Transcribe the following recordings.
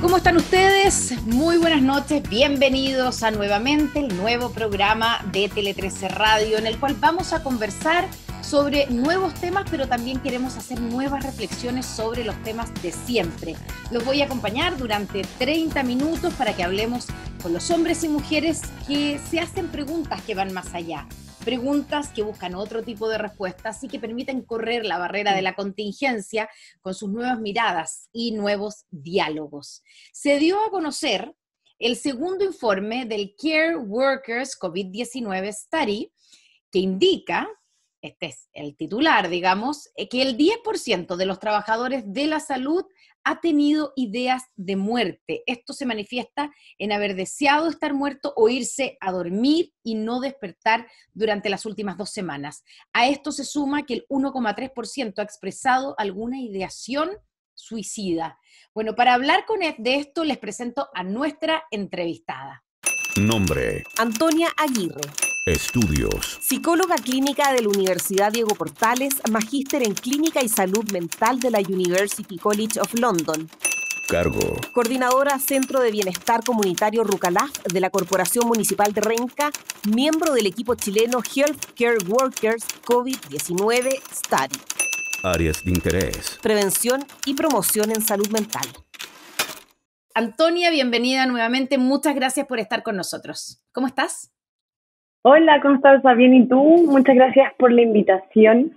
¿Cómo están ustedes? Muy buenas noches, bienvenidos a nuevamente el nuevo programa de Tele13 Radio, en el cual vamos a conversar sobre nuevos temas, pero también queremos hacer nuevas reflexiones sobre los temas de siempre. Los voy a acompañar durante 30 minutos para que hablemos con los hombres y mujeres que se hacen preguntas que van más allá. Preguntas que buscan otro tipo de respuestas y que permiten correr la barrera de la contingencia con sus nuevas miradas y nuevos diálogos. Se dio a conocer el segundo informe del Care Workers COVID-19 Study, que indica, este es el titular, digamos, que el 10% de los trabajadores de la salud ha tenido ideas de muerte. Esto se manifiesta en haber deseado estar muerto o irse a dormir y no despertar durante las últimas 2 semanas. A esto se suma que el 1,3% ha expresado alguna ideación suicida. Bueno, para hablar de esto les presento a nuestra entrevistada. Nombre: Antonia Aguirre. Estudios: Psicóloga clínica de la Universidad Diego Portales, magíster en Clínica y Salud Mental de la University College of London. Cargo: Coordinadora Centro de Bienestar Comunitario Rucalaf de la Corporación Municipal de Renca, miembro del equipo chileno Healthcare Workers COVID-19 Study. Áreas de interés: Prevención y promoción en salud mental. Antonia, bienvenida nuevamente. Muchas gracias por estar con nosotros. ¿Cómo estás? Hola, Constanza, bien, ¿y tú? Muchas gracias por la invitación.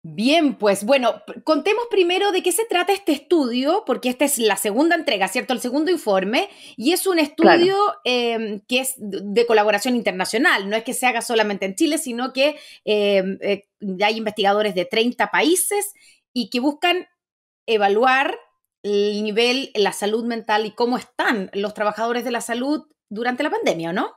Bien, pues bueno, contemos primero de qué se trata este estudio, porque esta es la segunda entrega, ¿cierto? El segundo informe, y es un estudio que es de colaboración internacional, no es que se haga solamente en Chile, sino que hay investigadores de 30 países y que buscan evaluar el nivel, la salud mental y cómo están los trabajadores de la salud durante la pandemia, ¿no?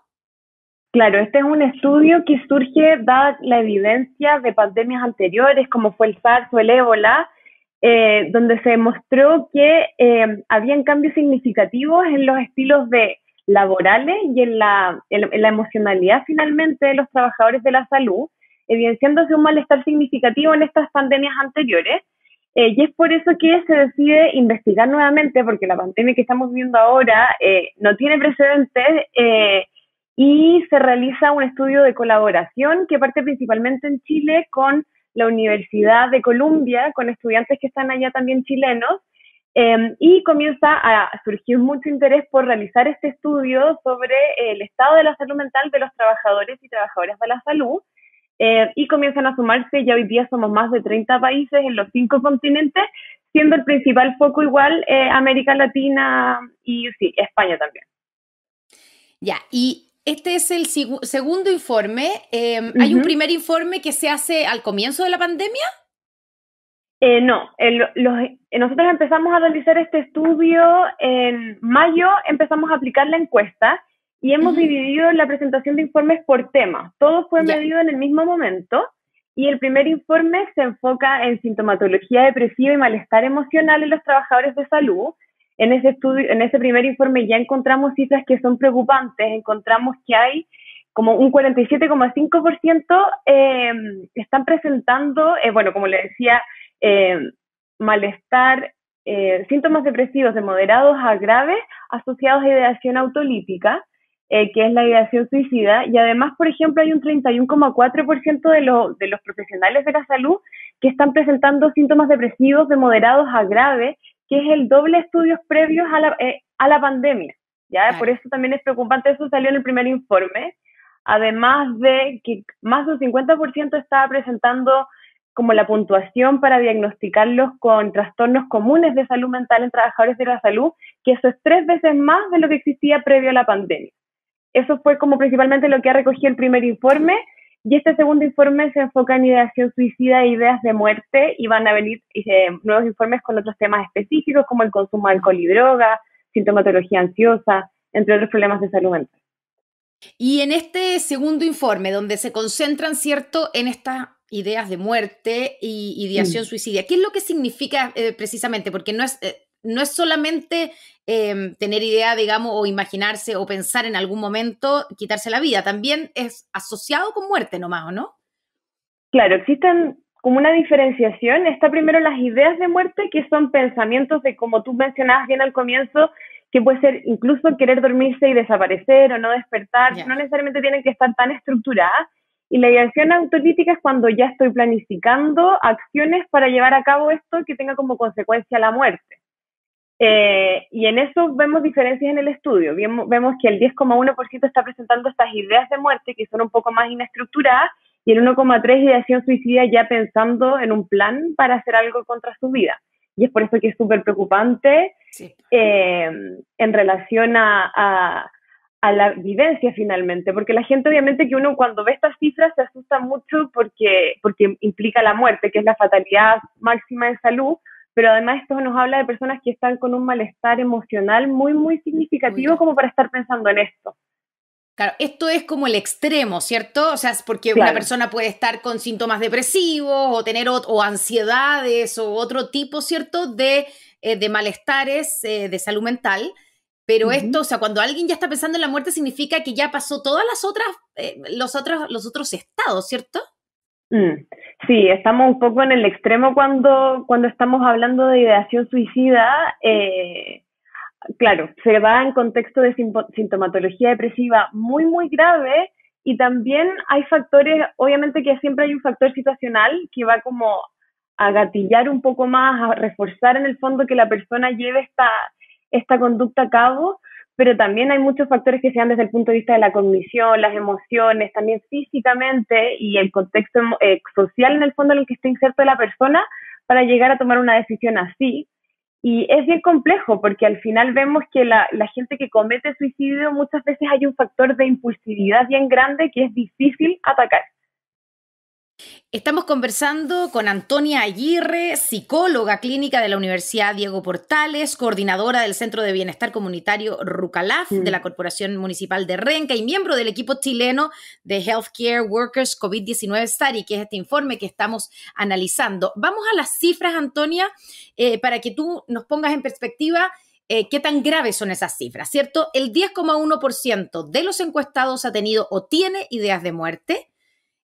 Claro, este es un estudio que surge dada la evidencia de pandemias anteriores, como fue el SARS o el ébola, donde se demostró que habían cambios significativos en los estilos laborales y en la emocionalidad finalmente de los trabajadores de la salud, evidenciándose un malestar significativo en estas pandemias anteriores. Y es por eso que se decide investigar nuevamente, porque la pandemia que estamos viendo ahora no tiene precedentes, y se realiza un estudio de colaboración que parte principalmente en Chile con la Universidad de Columbia, con estudiantes que están allá también chilenos, y comienza a surgir mucho interés por realizar este estudio sobre el estado de la salud mental de los trabajadores y trabajadoras de la salud, y comienzan a sumarse. Ya hoy día somos más de 30 países en los 5 continentes, siendo el principal foco igual América Latina y sí, España también. Ya, y este es el segundo informe. ¿Hay un primer informe que se hace al comienzo de la pandemia? No, nosotros empezamos a realizar este estudio en mayo, empezamos a aplicar la encuesta y hemos dividido la presentación de informes por tema. Todo fue medido en el mismo momento y el primer informe se enfoca en sintomatología depresiva y malestar emocional en los trabajadores de salud. En ese primer informe ya encontramos cifras que son preocupantes. Encontramos que hay como un 47,5% están presentando, como le decía, malestar, síntomas depresivos de moderados a graves asociados a ideación autolítica, que es la ideación suicida, y además, por ejemplo, hay un 31,4% de los profesionales de la salud que están presentando síntomas depresivos de moderados a graves, que es el doble de estudios previos a la pandemia, ¿ya? Claro. Por eso también es preocupante, eso salió en el primer informe, además de que más de un 50% estaba presentando como la puntuación para diagnosticarlos con trastornos comunes de salud mental en trabajadores de la salud, que eso es 3 veces más de lo que existía previo a la pandemia. Eso fue como principalmente lo que ha recogido el primer informe, y este segundo informe se enfoca en ideación suicida e ideas de muerte, y van a venir nuevos informes con otros temas específicos como el consumo de alcohol y droga, sintomatología ansiosa, entre otros problemas de salud mental. Y en este segundo informe, donde se concentran, ¿cierto?, en estas ideas de muerte y ideación suicida, ¿qué es lo que significa precisamente? Porque no es solamente tener idea, digamos, o imaginarse o pensar en algún momento quitarse la vida, también es asociado con muerte nomás, ¿o no? Claro, existen como una diferenciación. Está primero las ideas de muerte, que son pensamientos de, como tú mencionabas bien al comienzo, que puede ser incluso querer dormirse y desaparecer o no despertar, Ya. no necesariamente tienen que estar tan estructuradas. Y la ideación autocrítica es cuando ya estoy planificando acciones para llevar a cabo esto que tenga como consecuencia la muerte. Y en eso vemos diferencias en el estudio. Vemos que el 10,1% está presentando estas ideas de muerte que son un poco más inestructuradas y el 1,3% ideación suicida ya pensando en un plan para hacer algo contra su vida. Y es por eso que es súper preocupante Sí. en relación a la vivencia finalmente, porque la gente obviamente que uno cuando ve estas cifras se asusta mucho porque implica la muerte, que es la fatalidad máxima en salud, pero además esto nos habla de personas que están con un malestar emocional muy, muy significativo como para estar pensando en esto. Claro, esto es como el extremo, ¿cierto? O sea, es porque Claro. una persona puede estar con síntomas depresivos o tener o ansiedades o otro tipo, ¿cierto? De malestares de salud mental. Pero esto, o sea, cuando alguien ya está pensando en la muerte significa que ya pasó todas las otras, los otros estados, ¿cierto? Sí, estamos un poco en el extremo cuando estamos hablando de ideación suicida. Claro, se da en contexto de sintomatología depresiva muy, muy grave y también hay factores, obviamente que siempre hay un factor situacional que va como a gatillar un poco más, a reforzar en el fondo que la persona lleve esta conducta a cabo, pero también hay muchos factores que se dan desde el punto de vista de la cognición, las emociones, también físicamente y el contexto social en el fondo en el que está inserto la persona para llegar a tomar una decisión así. Y es bien complejo porque al final vemos que la gente que comete suicidio muchas veces hay un factor de impulsividad bien grande que es difícil atacar. Estamos conversando con Antonia Aguirre, psicóloga clínica de la Universidad Diego Portales, coordinadora del Centro de Bienestar Comunitario Rucalaf de la Corporación Municipal de Renca y miembro del equipo chileno de Healthcare Workers COVID-19 Study, que es este informe que estamos analizando. Vamos a las cifras, Antonia, para que tú nos pongas en perspectiva qué tan graves son esas cifras, ¿cierto? El 10,1% de los encuestados ha tenido o tiene ideas de muerte.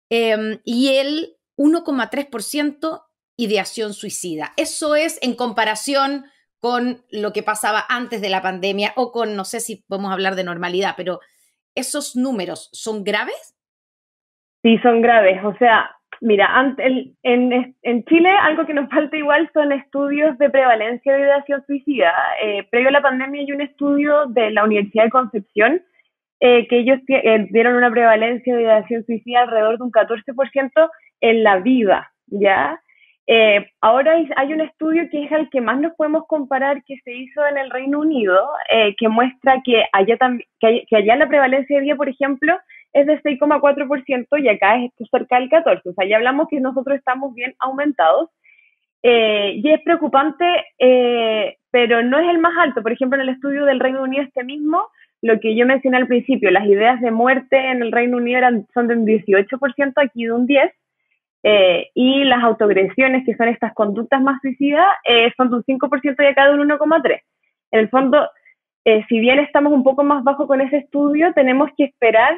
Y el 1,3% ideación suicida. Eso es en comparación con lo que pasaba antes de la pandemia o con, no sé si podemos hablar de normalidad, pero ¿esos números son graves? Sí, son graves. O sea, mira, en Chile algo que nos falta igual son estudios de prevalencia de ideación suicida. Previo a la pandemia hay un estudio de la Universidad de Concepción que ellos dieron una prevalencia de ideación suicida alrededor de un 14% en la vida, ¿ya? Ahora hay un estudio que es el que más nos podemos comparar que se hizo en el Reino Unido, que muestra que allá la prevalencia de vida, por ejemplo, es de 6,4% y acá es cerca del 14%. O sea, ya hablamos que nosotros estamos bien aumentados. Y es preocupante, pero no es el más alto. Por ejemplo, en el estudio del Reino Unido mismo, lo que yo mencioné al principio, las ideas de muerte en el Reino Unido son de un 18%, aquí de un 10%, y las autoagresiones, que son estas conductas más suicidas, son de un 5% y acá de un 1,3%. En el fondo, si bien estamos un poco más bajo con ese estudio, tenemos que esperar,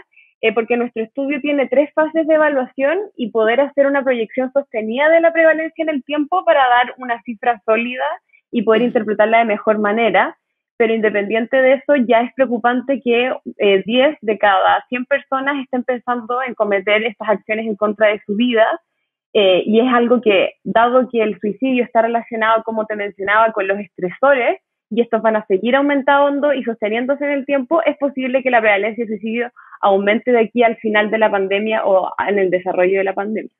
porque nuestro estudio tiene 3 fases de evaluación y poder hacer una proyección sostenida de la prevalencia en el tiempo para dar una cifra sólida y poder interpretarla de mejor manera. Pero independiente de eso, ya es preocupante que 10 de cada 100 personas estén pensando en cometer estas acciones en contra de su vida, y es algo que, dado que el suicidio está relacionado, como te mencionaba, con los estresores, y estos van a seguir aumentando y sosteniéndose en el tiempo, es posible que la prevalencia de suicidio aumente de aquí al final de la pandemia o en el desarrollo de la pandemia.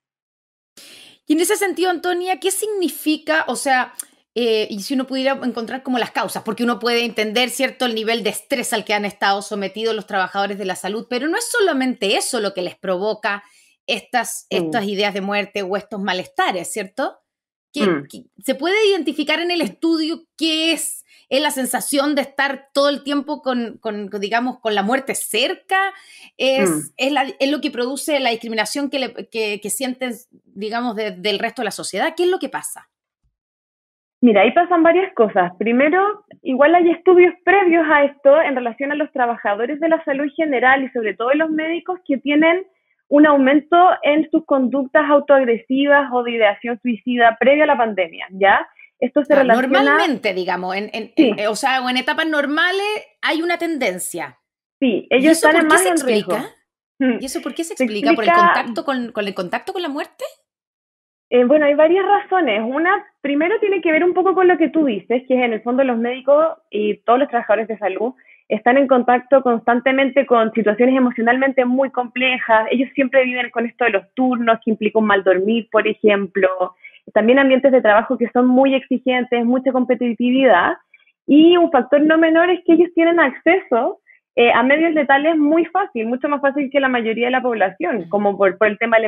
Y en ese sentido, Antonia, ¿qué significa, o sea, y si uno pudiera encontrar como las causas, porque uno puede entender, ¿cierto?, el nivel de estrés al que han estado sometidos los trabajadores de la salud, pero no es solamente eso lo que les provoca estas ideas de muerte o estos malestares, ¿cierto? Que se puede identificar en el estudio qué es la sensación de estar todo el tiempo digamos, con la muerte cerca, es lo que produce la discriminación que sienten, digamos, del resto de la sociedad. ¿Qué es lo que pasa? Mira, ahí pasan varias cosas. Primero, igual hay estudios previos a esto en relación a los trabajadores de la salud general y sobre todo los médicos que tienen un aumento en sus conductas autoagresivas o de ideación suicida previo a la pandemia, ¿ya? Esto se relaciona... Normalmente, digamos, Sí. o sea, o en etapas normales hay una tendencia. Sí, ¿Y ellos eso están por en qué más se en riesgo. explica? ¿Y eso por qué se Se explica? ¿Por el explica, contacto con la muerte? bueno, hay varias razones. Una, primero tiene que ver un poco con lo que tú dices, que es en el fondo los médicos y todos los trabajadores de salud están en contacto constantemente con situaciones emocionalmente muy complejas. Ellos siempre viven con esto de los turnos, que implica un mal dormir, por ejemplo. También ambientes de trabajo que son muy exigentes, mucha competitividad. Y un factor no menor es que ellos tienen acceso a medios letales muy fácil, mucho más fácil que la mayoría de la población, como por el tema del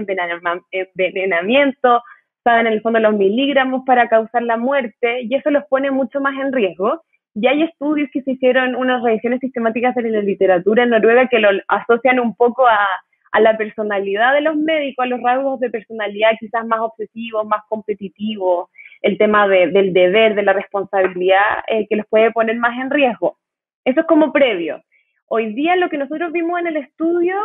envenenamiento, saben en el fondo los miligramos para causar la muerte, y eso los pone mucho más en riesgo. Y hay estudios que se hicieron, unas revisiones sistemáticas en la literatura en Noruega que lo asocian un poco a la personalidad de los médicos, a los rasgos de personalidad quizás más obsesivos, más competitivos, el tema del deber, de la responsabilidad, que los puede poner más en riesgo. Eso es como previo. Hoy día lo que nosotros vimos en el estudio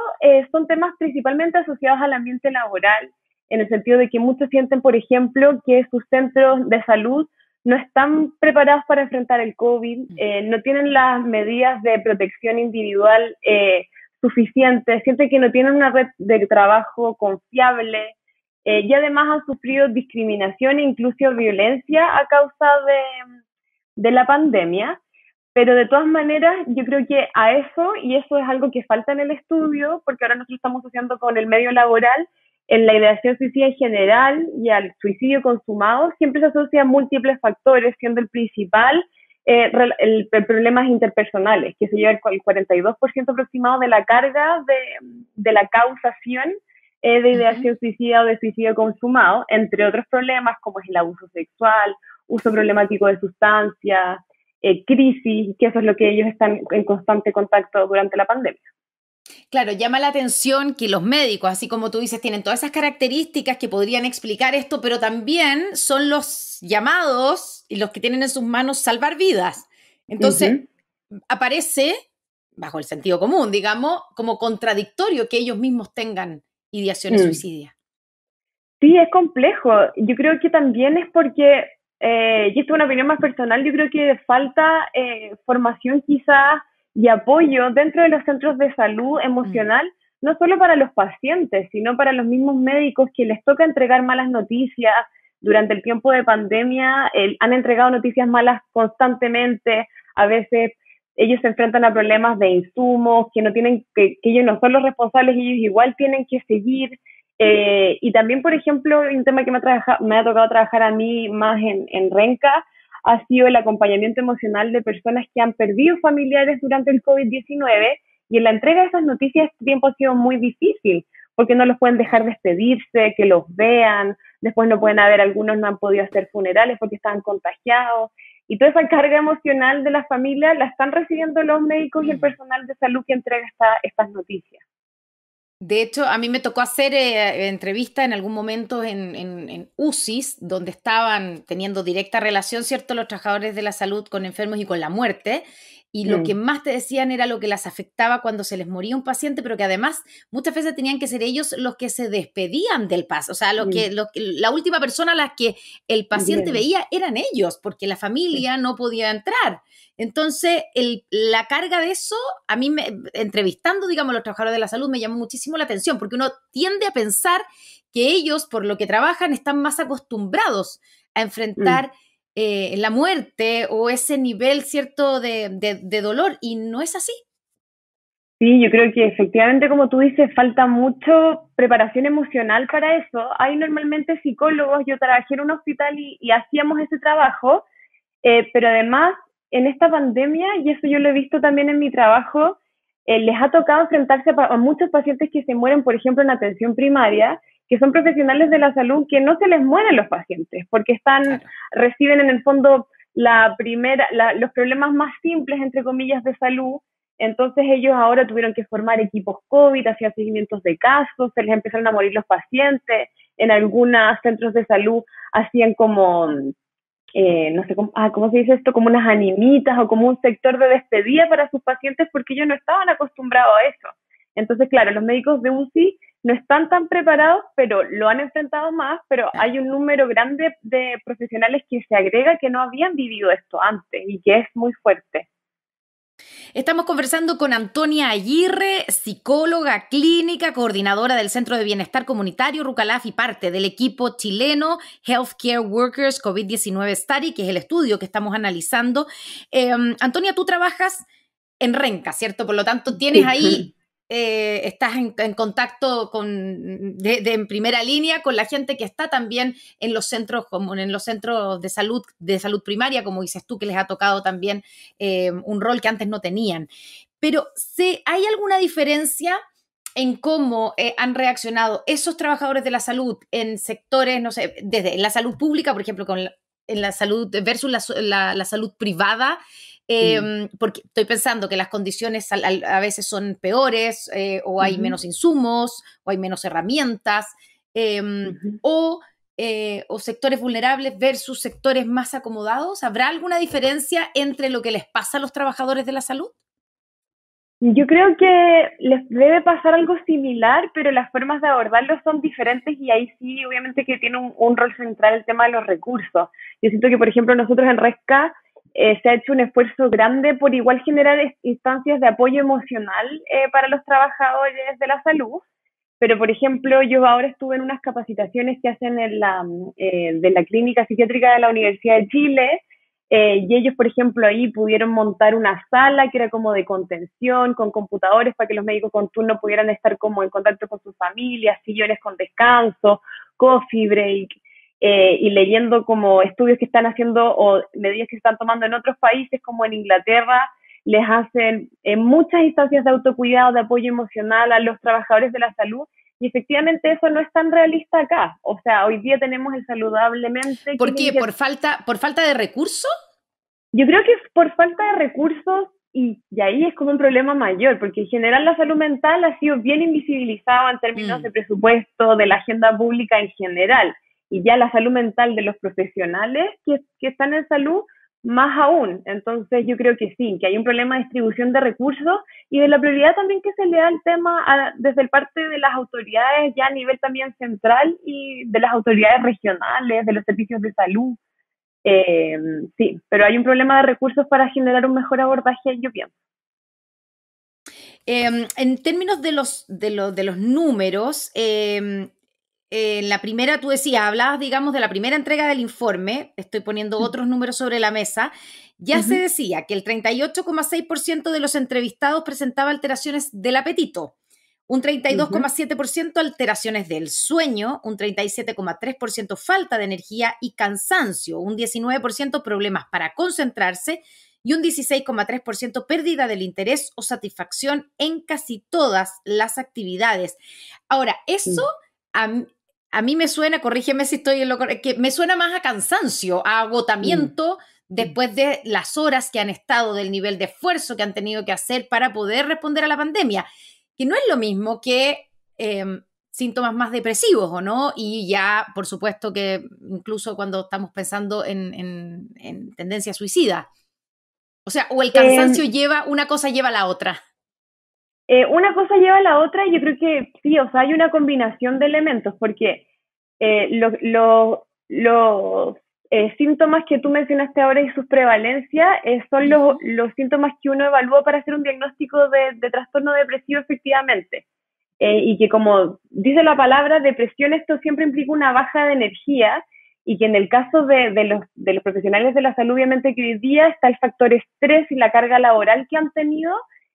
son temas principalmente asociados al ambiente laboral, en el sentido de que muchos sienten, por ejemplo, que sus centros de salud no están preparados para enfrentar el COVID, no tienen las medidas de protección individual suficientes, sienten que no tienen una red de trabajo confiable, y además han sufrido discriminación e incluso violencia a causa de la pandemia. Pero de todas maneras, yo creo que a eso, y eso es algo que falta en el estudio, porque ahora nosotros estamos asociando con el medio laboral, en la ideación suicida en general y al suicidio consumado, siempre se asocian múltiples factores, siendo el principal el problemas interpersonales, que se lleva el 42% aproximado de la carga de la causación de ideación suicida o de suicidio consumado, entre otros problemas como es el abuso sexual, uso problemático de sustancias, crisis, que eso es lo que ellos están en constante contacto durante la pandemia. Claro, llama la atención que los médicos, así como tú dices, tienen todas esas características que podrían explicar esto, pero también son los llamados y los que tienen en sus manos salvar vidas. Entonces, aparece, bajo el sentido común, digamos, como contradictorio que ellos mismos tengan ideaciones suicidas. Sí, es complejo. Yo creo que también es porque, y esto es una opinión más personal, yo creo que falta formación quizás y apoyo dentro de los centros de salud emocional, no solo para los pacientes, sino para los mismos médicos que les toca entregar malas noticias. Durante el tiempo de pandemia han entregado noticias malas constantemente, a veces ellos se enfrentan a problemas de insumos, que no tienen, que ellos no son los responsables, ellos igual tienen que seguir. Y también, por ejemplo, un tema que me ha tocado trabajar a mí más en Renca, ha sido el acompañamiento emocional de personas que han perdido familiares durante el COVID-19, y en la entrega de esas noticias este tiempo ha sido muy difícil, porque no los pueden dejar despedirse, que los vean, después no pueden haber, algunos no han podido hacer funerales porque estaban contagiados, y toda esa carga emocional de la familia la están recibiendo los médicos y el personal de salud que entrega estas noticias. De hecho, a mí me tocó hacer entrevista en algún momento en UCIs, donde estaban teniendo directa relación, ¿cierto?, los trabajadores de la salud con enfermos y con la muerte, y lo que más te decían era lo que las afectaba cuando se les moría un paciente, pero que además muchas veces tenían que ser ellos los que se despedían del paso, o sea, la última persona a la que el paciente veía eran ellos, porque la familia no podía entrar. Entonces, la carga de eso, a mí, entrevistando, digamos, a los trabajadores de la salud, me llamó muchísimo la atención, porque uno tiende a pensar que ellos, por lo que trabajan, están más acostumbrados a enfrentar la muerte o ese nivel, ¿cierto?, de dolor, y no es así. Sí, yo creo que efectivamente, como tú dices, falta mucho preparación emocional para eso. Hay normalmente psicólogos, yo trabajé en un hospital y hacíamos ese trabajo, pero además, en esta pandemia, y eso yo lo he visto también en mi trabajo, les ha tocado enfrentarse a muchos pacientes que se mueren, por ejemplo, en atención primaria, que son profesionales de la salud que no se les mueren los pacientes, porque reciben en el fondo los problemas más simples, entre comillas, de salud. Entonces ellos ahora tuvieron que formar equipos COVID, hacían seguimientos de casos, se les empezaron a morir los pacientes, en algunos centros de salud hacían como... no sé cómo se dice esto, como unas animitas o como un sector de despedida para sus pacientes, porque ellos no estaban acostumbrados a eso. Entonces, claro, los médicos de UCI no están tan preparados, pero lo han enfrentado más, pero hay un número grande de profesionales que se agrega que no habían vivido esto antes y que es muy fuerte. Estamos conversando con Antonia Aguirre, psicóloga clínica, coordinadora del Centro de Bienestar Comunitario Rucalaf y parte del equipo chileno Healthcare Workers COVID-19 Study, que es el estudio que estamos analizando. Antonia, tú trabajas en Renca, ¿cierto? Por lo tanto, tienes ahí, estás en contacto en primera línea con la gente que está también en los centros, como en los centros de salud primaria, como dices tú, que les ha tocado también un rol que antes no tenían. Pero ¿hay alguna diferencia en cómo han reaccionado esos trabajadores de la salud en sectores, no sé, desde la salud pública, por ejemplo, en la salud versus la salud privada? Porque estoy pensando que las condiciones a veces son peores, o hay menos insumos, o hay menos herramientas, o sectores vulnerables versus sectores más acomodados. ¿Habrá alguna diferencia entre lo que les pasa a los trabajadores de la salud? Yo creo que les debe pasar algo similar, pero las formas de abordarlo son diferentes y ahí sí, obviamente que tiene un rol central el tema de los recursos. Yo siento que, por ejemplo, nosotros en Resca se ha hecho un esfuerzo grande por igual generar instancias de apoyo emocional para los trabajadores de la salud, pero por ejemplo yo ahora estuve en unas capacitaciones que hacen de la Clínica Psiquiátrica de la Universidad de Chile, y ellos por ejemplo ahí pudieron montar una sala que era como de contención con computadores para que los médicos con turno pudieran estar como en contacto con sus familias, sillones con descanso, coffee break, y leyendo como estudios que están haciendo o medidas que se están tomando en otros países como en Inglaterra, les hacen muchas instancias de autocuidado, de apoyo emocional a los trabajadores de la salud, y efectivamente eso no es tan realista acá. O sea, hoy día tenemos el saludablemente... ¿Por qué? ¿Por falta de recursos? Yo creo que es por falta de recursos y ahí es como un problema mayor, porque en general la salud mental ha sido bien invisibilizada en términos de presupuesto, de la agenda pública en general. Y ya la salud mental de los profesionales que están en salud, más aún. Entonces yo creo que sí, que hay un problema de distribución de recursos y de la prioridad también que se le da al tema desde el parte de las autoridades ya a nivel también central y de las autoridades regionales, de los servicios de salud. Sí, pero hay un problema de recursos para generar un mejor abordaje, yo pienso. En términos de los números, en la primera, tú decías, hablabas, digamos, de la primera entrega del informe, estoy poniendo otros números sobre la mesa, ya se decía que el 38,6% de los entrevistados presentaba alteraciones del apetito, un 32,7% alteraciones del sueño, un 37,3% falta de energía y cansancio, un 19% problemas para concentrarse y un 16,3% pérdida del interés o satisfacción en casi todas las actividades. Ahora, eso a mí me suena, corrígeme si estoy en lo correcto, que me suena más a cansancio, a agotamiento después de las horas que han estado, del nivel de esfuerzo que han tenido que hacer para poder responder a la pandemia, que no es lo mismo que síntomas más depresivos, ¿o no? Y ya, por supuesto que incluso cuando estamos pensando en tendencia suicida. O sea, o el cansancio una cosa lleva a la otra. Una cosa lleva a la otra y yo creo que sí, o sea, hay una combinación de elementos, porque los síntomas que tú mencionaste ahora y sus prevalencias son los síntomas que uno evalúa para hacer un diagnóstico de trastorno depresivo efectivamente. Y que como dice la palabra depresión, esto siempre implica una baja de energía y que en el caso de los profesionales de la salud, obviamente que hoy día está el factor estrés y la carga laboral que han tenido,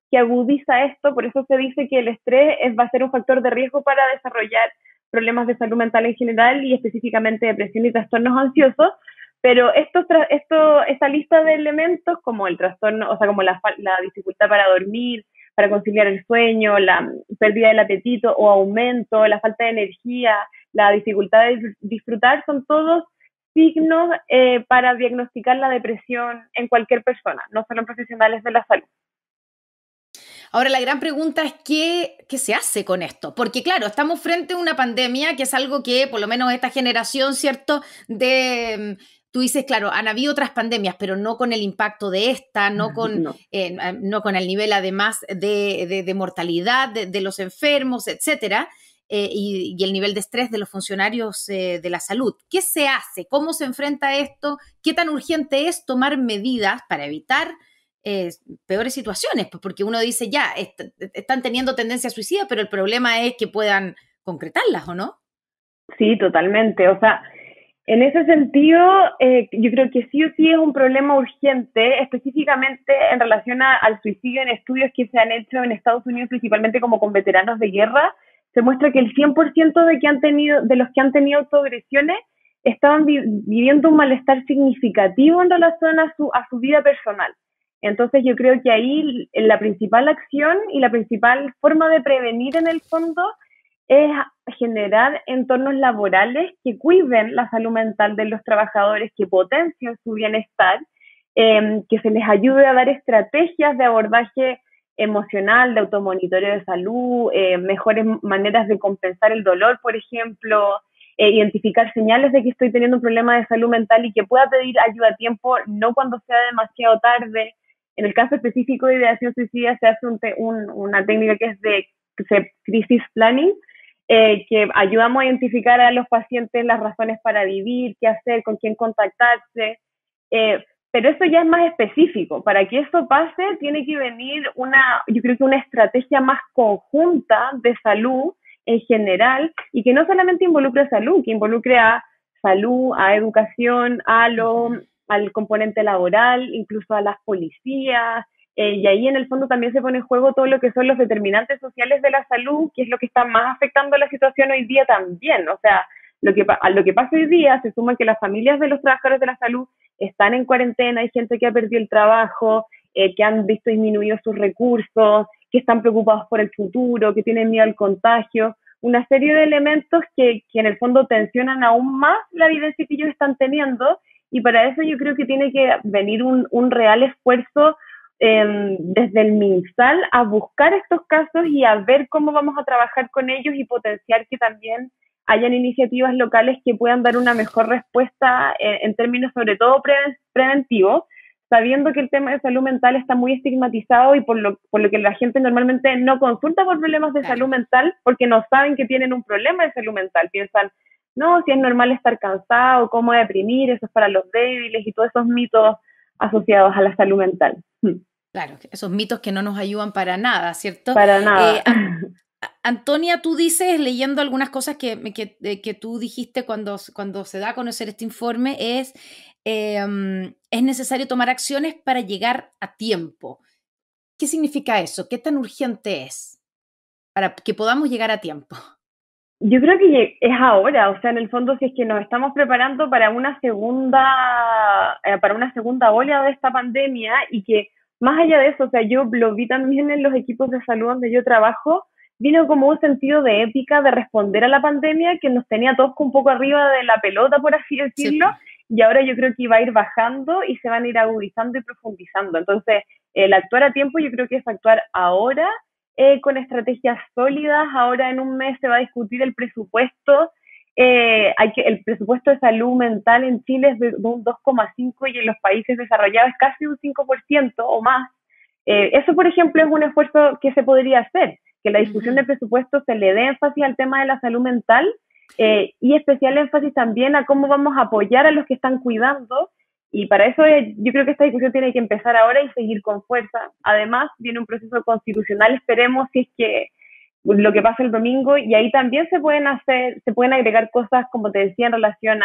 que agudiza esto. Por eso se dice que el estrés va a ser un factor de riesgo para desarrollar problemas de salud mental en general y específicamente depresión y trastornos ansiosos, pero esta lista de elementos como el trastorno, o sea, como la dificultad para dormir, para conciliar el sueño, la pérdida del apetito o aumento, la falta de energía, la dificultad de disfrutar, son todos signos para diagnosticar la depresión en cualquier persona, no solo en profesionales de la salud. Ahora, la gran pregunta es ¿qué se hace con esto? Porque, claro, estamos frente a una pandemia que es algo que, por lo menos esta generación, ¿cierto?, de tú dices, claro, han habido otras pandemias, pero no con el impacto de esta, no con, No. no con el nivel además de mortalidad de los enfermos, etcétera, y el nivel de estrés de los funcionarios de la salud. ¿Qué se hace? ¿Cómo se enfrenta esto? ¿Qué tan urgente es tomar medidas para evitar peores situaciones? Pues porque uno dice, ya, están teniendo tendencia suicida, pero el problema es que puedan concretarlas, ¿o no? Sí, totalmente. O sea, en ese sentido, yo creo que sí o sí es un problema urgente, específicamente en relación al suicidio. En estudios que se han hecho en Estados Unidos, principalmente como con veteranos de guerra, se muestra que el 100% de los que han tenido autoagresiones estaban viviendo un malestar significativo en relación a su vida personal. Entonces yo creo que ahí la principal acción y la principal forma de prevenir en el fondo es generar entornos laborales que cuiden la salud mental de los trabajadores, que potencien su bienestar, que se les ayude a dar estrategias de abordaje emocional, de automonitoreo de salud, mejores maneras de compensar el dolor, por ejemplo, identificar señales de que estoy teniendo un problema de salud mental y que pueda pedir ayuda a tiempo, no cuando sea demasiado tarde. En el caso específico de ideación suicida se hace una técnica que es de crisis planning, que ayudamos a identificar a los pacientes las razones para vivir, qué hacer, con quién contactarse, pero eso ya es más específico. Para que eso pase tiene que venir yo creo que una estrategia más conjunta de salud en general, y que no solamente involucre a salud, que involucre a salud, a educación, al componente laboral, incluso a las policías, y ahí en el fondo también se pone en juego todo lo que son los determinantes sociales de la salud, que es lo que está más afectando la situación hoy día también. O sea, a lo que pasa hoy día se suma que las familias de los trabajadores de la salud están en cuarentena, hay gente que ha perdido el trabajo, que han visto disminuidos sus recursos, que están preocupados por el futuro, que tienen miedo al contagio, una serie de elementos que en el fondo tensionan aún más la evidencia que ellos están teniendo, y para eso yo creo que tiene que venir un real esfuerzo desde el MinSal a buscar estos casos y a ver cómo vamos a trabajar con ellos y potenciar que también hayan iniciativas locales que puedan dar una mejor respuesta en términos sobre todo preventivos, sabiendo que el tema de salud mental está muy estigmatizado y por lo que la gente normalmente no consulta por problemas de salud mental porque no saben que tienen un problema de salud mental. Piensan, no, si es normal estar cansado, cómo deprimir, eso es para los débiles y todos esos mitos asociados a la salud mental. Claro, esos mitos que no nos ayudan para nada, ¿cierto? Para nada. Antonia, tú dices, leyendo algunas cosas que tú dijiste cuando se da a conocer este informe, es necesario tomar acciones para llegar a tiempo. ¿Qué significa eso? ¿Qué tan urgente es para que podamos llegar a tiempo? Yo creo que es ahora, o sea, en el fondo, si es que nos estamos preparando para una segunda ola de esta pandemia, y que más allá de eso, o sea, yo lo vi también en los equipos de salud donde yo trabajo, vino como un sentido de épica de responder a la pandemia que nos tenía todos un poco arriba de la pelota, por así decirlo, sí. Y ahora yo creo que va a ir bajando y se van a ir agudizando y profundizando. Entonces, el actuar a tiempo yo creo que es actuar ahora, con estrategias sólidas. Ahora en un mes se va a discutir el presupuesto. El presupuesto de salud mental en Chile es de un 2,5 y en los países desarrollados es casi un 5% o más. Eso, por ejemplo, es un esfuerzo que se podría hacer, que la discusión del presupuesto se le dé énfasis al tema de la salud mental, y especial énfasis también a cómo vamos a apoyar a los que están cuidando. Y para eso yo creo que esta discusión tiene que empezar ahora y seguir con fuerza. Además, viene un proceso constitucional, esperemos, si es que lo que pasa el domingo, y ahí también se pueden agregar cosas, como te decía, en relación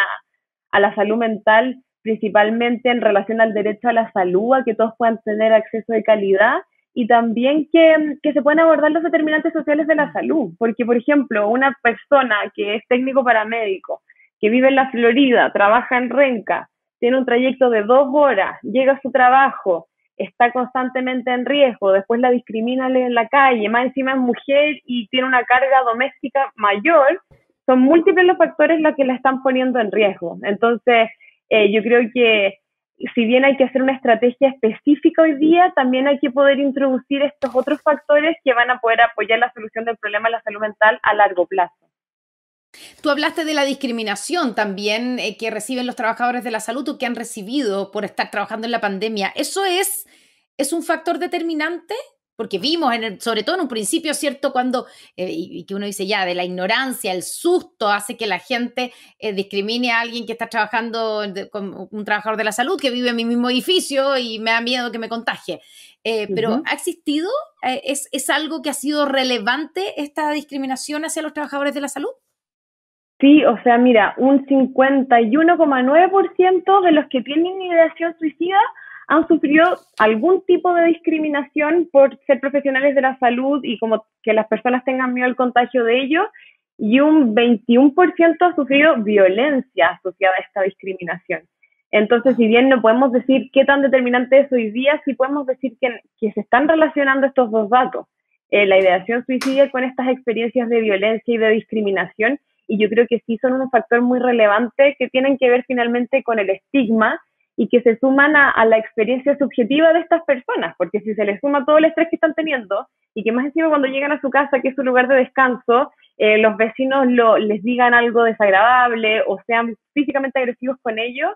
a la salud mental, principalmente en relación al derecho a la salud, a que todos puedan tener acceso de calidad, y también que se puedan abordar los determinantes sociales de la salud. Porque, por ejemplo, una persona que es técnico paramédico, que vive en la Florida, trabaja en Renca, tiene un trayecto de 2 horas, llega a su trabajo, está constantemente en riesgo, después la discriminan en la calle, más encima es mujer y tiene una carga doméstica mayor, son múltiples los factores los que la están poniendo en riesgo. Entonces, yo creo que si bien hay que hacer una estrategia específica hoy día, también hay que poder introducir estos otros factores que van a poder apoyar la solución del problema de la salud mental a largo plazo. Tú hablaste de la discriminación también que reciben los trabajadores de la salud o que han recibido por estar trabajando en la pandemia. ¿Eso es un factor determinante? Porque vimos, sobre todo en un principio, ¿cierto? Cuando, y que uno dice ya, de la ignorancia, el susto hace que la gente discrimine a alguien que está trabajando, con un trabajador de la salud que vive en mi mismo edificio y me da miedo que me contagie. Pero ¿ha existido? ¿Es algo que ha sido relevante esta discriminación hacia los trabajadores de la salud? Sí, o sea, mira, un 51,9% de los que tienen ideación suicida han sufrido algún tipo de discriminación por ser profesionales de la salud y como que las personas tengan miedo al contagio de ellos, y un 21% ha sufrido violencia asociada a esta discriminación. Entonces, si bien no podemos decir qué tan determinante es hoy día, sí podemos decir que se están relacionando estos dos datos, la ideación suicida con estas experiencias de violencia y de discriminación, y yo creo que sí son un factor muy relevante que tienen que ver finalmente con el estigma y que se suman a la experiencia subjetiva de estas personas, porque si se les suma todo el estrés que están teniendo y que más encima cuando llegan a su casa, que es su lugar de descanso, los vecinos les digan algo desagradable o sean físicamente agresivos con ellos,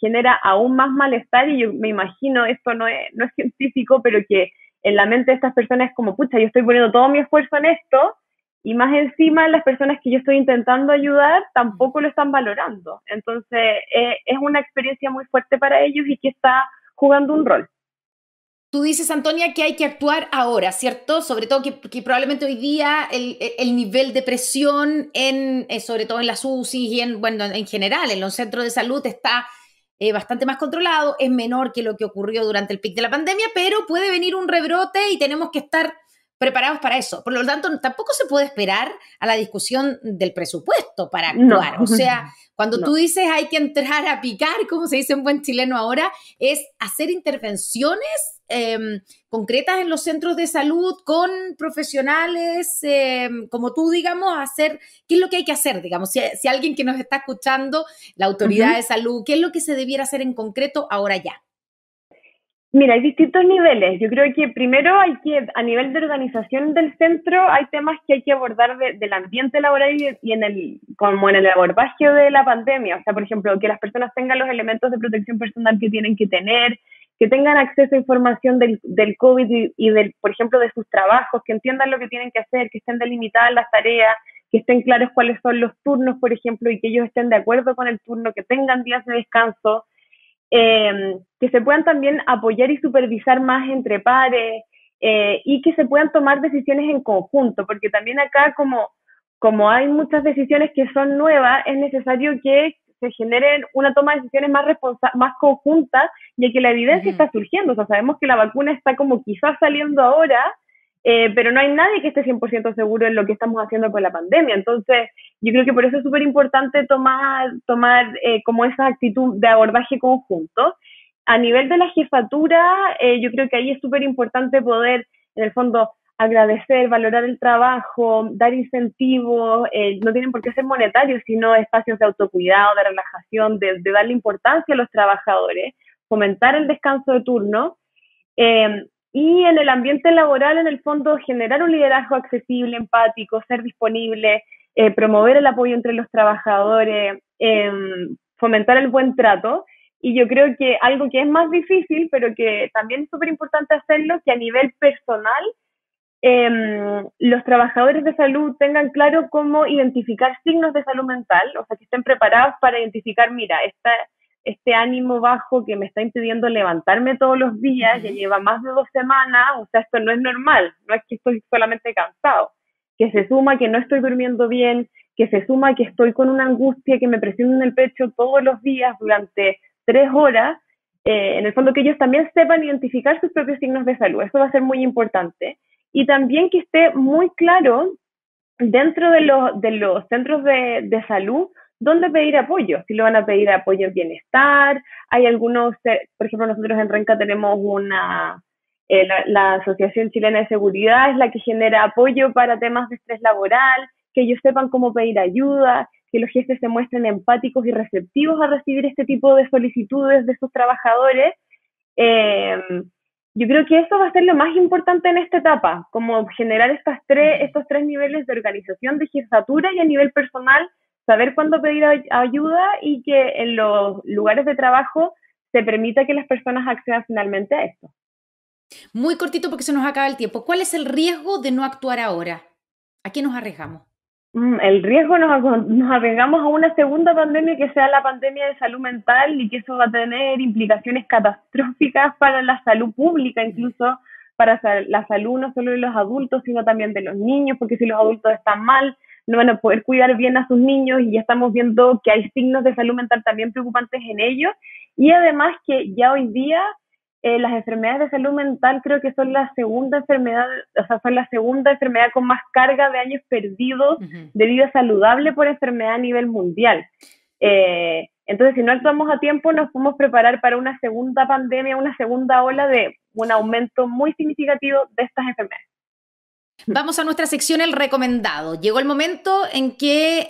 genera aún más malestar. Y yo me imagino, esto no es científico, pero que en la mente de estas personas es como, pucha, yo estoy poniendo todo mi esfuerzo en esto, y más encima las personas que yo estoy intentando ayudar tampoco lo están valorando. Entonces es una experiencia muy fuerte para ellos y que está jugando un rol. Tú dices, Antonia, que hay que actuar ahora, ¿cierto? Sobre todo que probablemente hoy día el nivel de presión, sobre todo en las UCI y en general, en los centros de salud está bastante más controlado, es menor que lo que ocurrió durante el pic de la pandemia, pero puede venir un rebrote y tenemos que estar preparados para eso. Por lo tanto, tampoco se puede esperar a la discusión del presupuesto para actuar. No. O sea, cuando tú dices hay que entrar a picar, como se dice en buen chileno ahora, es hacer intervenciones concretas en los centros de salud con profesionales, como tú, digamos, hacer, ¿qué es lo que hay que hacer? Digamos, si alguien que nos está escuchando, la autoridad de salud, ¿qué es lo que se debiera hacer en concreto ahora ya? Mira, hay distintos niveles. Yo creo que primero a nivel de organización del centro, hay temas que hay que abordar del ambiente laboral y como en el abordaje de la pandemia. O sea, por ejemplo, que las personas tengan los elementos de protección personal que tienen que tener, que tengan acceso a información del COVID y por ejemplo, de sus trabajos, que entiendan lo que tienen que hacer, que estén delimitadas las tareas, que estén claros cuáles son los turnos, por ejemplo, y que ellos estén de acuerdo con el turno, que tengan días de descanso. Que se puedan también apoyar y supervisar más entre pares, y que se puedan tomar decisiones en conjunto, porque también acá como hay muchas decisiones que son nuevas, es necesario que se generen una toma de decisiones más conjuntas, ya que la evidencia está surgiendo. O sea, sabemos que la vacuna está como quizás saliendo ahora, pero no hay nadie que esté 100% seguro en lo que estamos haciendo con la pandemia. Entonces, yo creo que por eso es súper importante tomar como esa actitud de abordaje conjunto. A nivel de la jefatura, yo creo que ahí es súper importante poder, en el fondo, agradecer, valorar el trabajo, dar incentivos, no tienen por qué ser monetarios, sino espacios de autocuidado, de relajación, de darle importancia a los trabajadores, fomentar el descanso de turno, y en el ambiente laboral, en el fondo, generar un liderazgo accesible, empático, ser disponible, promover el apoyo entre los trabajadores, fomentar el buen trato. Y yo creo que algo que es más difícil, pero que también es súper importante hacerlo, que a nivel personal, los trabajadores de salud tengan claro cómo identificar signos de salud mental, o sea, que estén preparados para identificar, mira, este ánimo bajo que me está impidiendo levantarme todos los días, ya lleva más de 2 semanas, o sea, esto no es normal, no es que estoy solamente cansado, que se suma que no estoy durmiendo bien, que se suma que estoy con una angustia que me presiona en el pecho todos los días durante 3 horas, en el fondo que ellos también sepan identificar sus propios signos de salud, eso va a ser muy importante. Y también que esté muy claro dentro de los centros de salud dónde pedir apoyo, si lo van a pedir apoyo en bienestar. Hay algunos, por ejemplo, nosotros en Renca tenemos la Asociación Chilena de Seguridad, es la que genera apoyo para temas de estrés laboral, que ellos sepan cómo pedir ayuda, que los jefes se muestren empáticos y receptivos a recibir este tipo de solicitudes de sus trabajadores. yo creo que eso va a ser lo más importante en esta etapa, como generar estos tres niveles de organización de jefatura y a nivel personal, saber cuándo pedir ayuda y que en los lugares de trabajo se permita que las personas accedan finalmente a esto. Muy cortito porque se nos acaba el tiempo. ¿Cuál es el riesgo de no actuar ahora? ¿A qué nos arriesgamos? El riesgo nos arriesgamos a una segunda pandemia que sea la pandemia de salud mental y que eso va a tener implicaciones catastróficas para la salud pública, incluso para la salud no solo de los adultos, sino también de los niños, porque si los adultos están mal, no van a poder cuidar bien a sus niños y ya estamos viendo que hay signos de salud mental también preocupantes en ellos. Y además que ya hoy día las enfermedades de salud mental creo que son la segunda enfermedad, con más carga de años perdidos de vida saludable por enfermedad a nivel mundial. Entonces, si no actuamos a tiempo, nos podemos preparar para una segunda pandemia, una segunda ola de un aumento muy significativo de estas enfermedades. Vamos a nuestra sección El Recomendado. Llegó el momento en que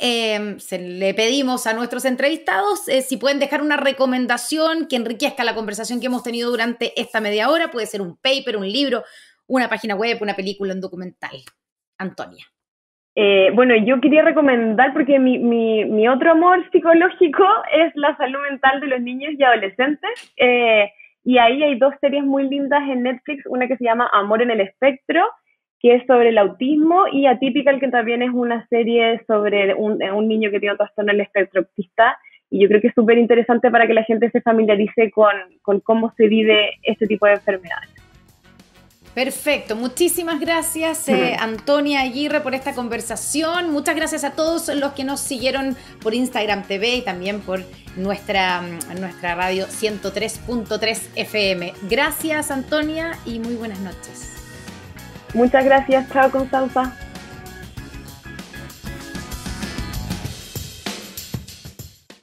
le pedimos a nuestros entrevistados si pueden dejar una recomendación que enriquezca la conversación que hemos tenido durante esta media hora. Puede ser un paper, un libro, una página web, una película, un documental. Antonia. Bueno, yo quería recomendar, porque mi otro amor psicológico es la salud mental de los niños y adolescentes. Y ahí hay dos series muy lindas en Netflix, una que se llama Amor en el Espectro, que es sobre el autismo, y Atypical, que también es una serie sobre un niño que tiene un trastorno del espectro autista, y yo creo que es súper interesante para que la gente se familiarice con cómo se vive este tipo de enfermedades. Perfecto, muchísimas gracias Antonia Aguirre por esta conversación. Muchas gracias a todos los que nos siguieron por Instagram TV y también por nuestra radio 103.3 FM. Gracias Antonia y muy buenas noches. Muchas gracias, chao Constanza.